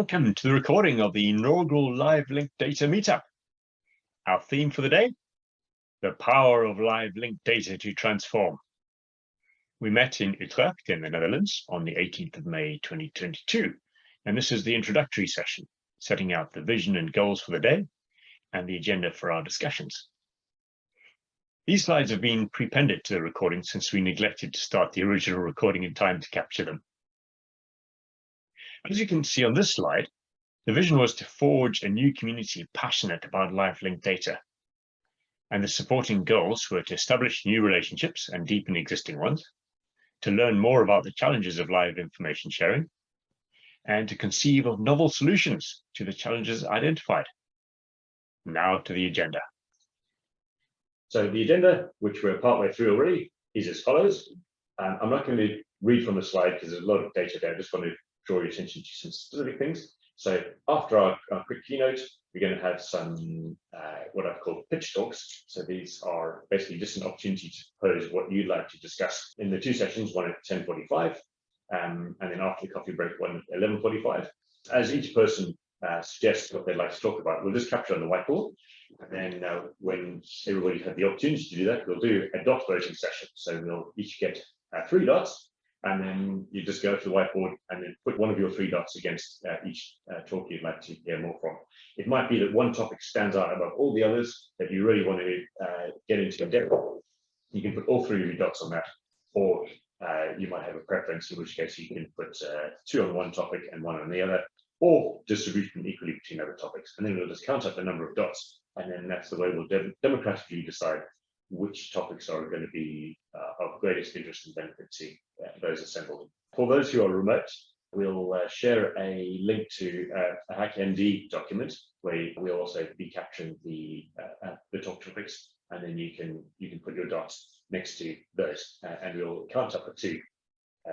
Welcome to the recording of the inaugural live linked data meetup. Our theme for the day, the power of live linked data to transform. We met in Utrecht in the Netherlands on the 18th of May 2022, and this is the introductory session, setting out the vision and goals for the day and the agenda for our discussions. These slides have been prepended to the recording since we neglected to start the original recording in time to capture them. As you can see on this slide, the vision was to forge a new community passionate about live linked data. And the supporting goals were to establish new relationships and deepen existing ones, to learn more about the challenges of live information sharing, and to conceive of novel solutions to the challenges identified. Now to the agenda. So the agenda, which we're partway through already, is as follows. I'm not going to read from the slide because there's a lot of data there. I just want to draw your attention to some specific things. So after our quick keynote, we're going to have some what I've called pitch talks. So these are basically just an opportunity to propose what you'd like to discuss in the two sessions, one at 10:45, and then after the coffee break, one at 11:45. As each person suggests what they'd like to talk about, we'll just capture on the whiteboard. And then when everybody had the opportunity to do that, we'll do a dot voting session. So we'll each get 3 dots. And then you just go to the whiteboard and then put one of your 3 dots against each talk you'd like to hear more from. It might be that one topic stands out above all the others that you really want to get into in depth. You can put all 3 of your dots on that, or you might have a preference, in which case you can put 2 on one topic and 1 on the other, or distribute them equally between other topics. And then we'll just count up the number of dots, and then that's the way we'll democratically decide which topics are going to be of greatest interest and benefit to those assembled. For those who are remote, we'll share a link to a HackMD document where we'll also be capturing the talk topics, and then you can put your dots next to those, and we'll count up the 2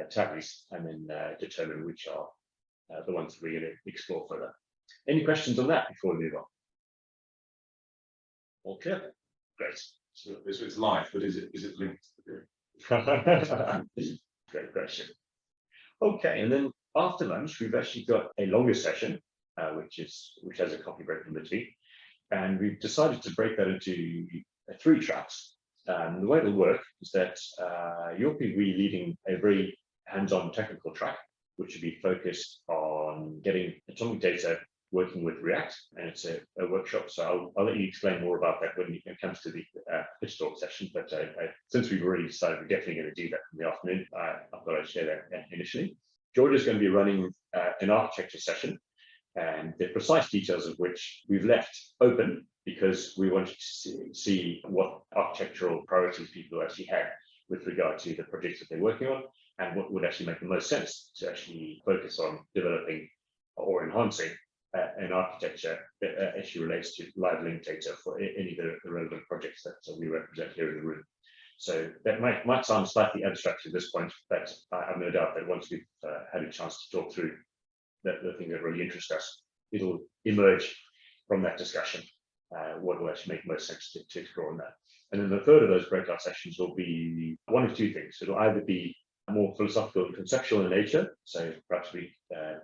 tallies and then determine which are the ones that we're going to explore further. Any questions on that before we move on? All clear? Great. So it's live, but is it linked to the Great question. Okay, and then after lunch, we've actually got a longer session, which has a coffee break in between, and we've decided to break that into 3 tracks. The way it'll work is that you'll be leading a very hands-on technical track, which will be focused on getting atomic data working with React, and it's a workshop, so I'll let you explain more about that when it comes to the pitch talk session, but since we've already decided we're definitely going to do that in the afternoon, I thought I'd share that initially. George is going to be running an architecture session, and the precise details of which we've left open because we wanted to see what architectural priorities people actually had with regard to the projects that they're working on, and what would actually make the most sense to actually focus on developing or enhancing an architecture that actually relates to live linked data for any of the relevant projects that we represent here in the room. So that might sound slightly abstract at this point, but I have no doubt that once we've had a chance to talk through the thing that really interests us, it'll emerge from that discussion what will actually make most sense to explore on that. And then the third of those breakout sessions will be one of 2 things. It'll either be more philosophical and conceptual in nature. So perhaps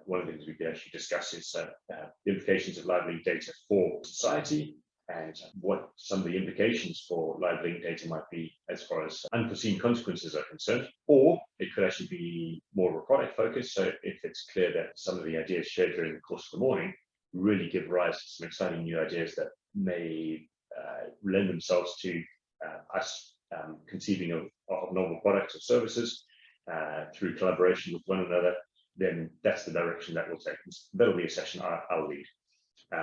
one of the things we could actually discuss is the implications of live linked data for society, and what some of the implications for live linked data might be as far as unforeseen consequences are concerned. Or it could actually be more of a product focus. So if it's clear that some of the ideas shared during the course of the morning really give rise to some exciting new ideas that may lend themselves to us conceiving of novel products or services through collaboration with one another, then that's the direction that we'll take. That'll be a session I'll lead.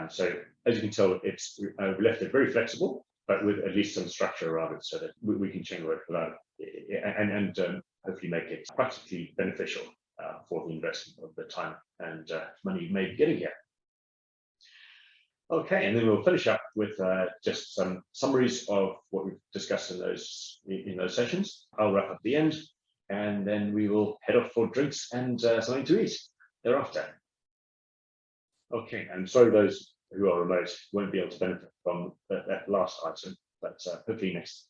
So as you can tell, we left it very flexible, but with at least some structure around it so that we can change work without and hopefully make it practically beneficial for the investment of the time and money made getting here. Okay, and then we'll finish up with just some summaries of what we've discussed in those sessions. I'll wrap up at the end, and then we will head off for drinks and something to eat thereafter. Okay, and sorry those who are remote won't be able to benefit from that last item, but hopefully next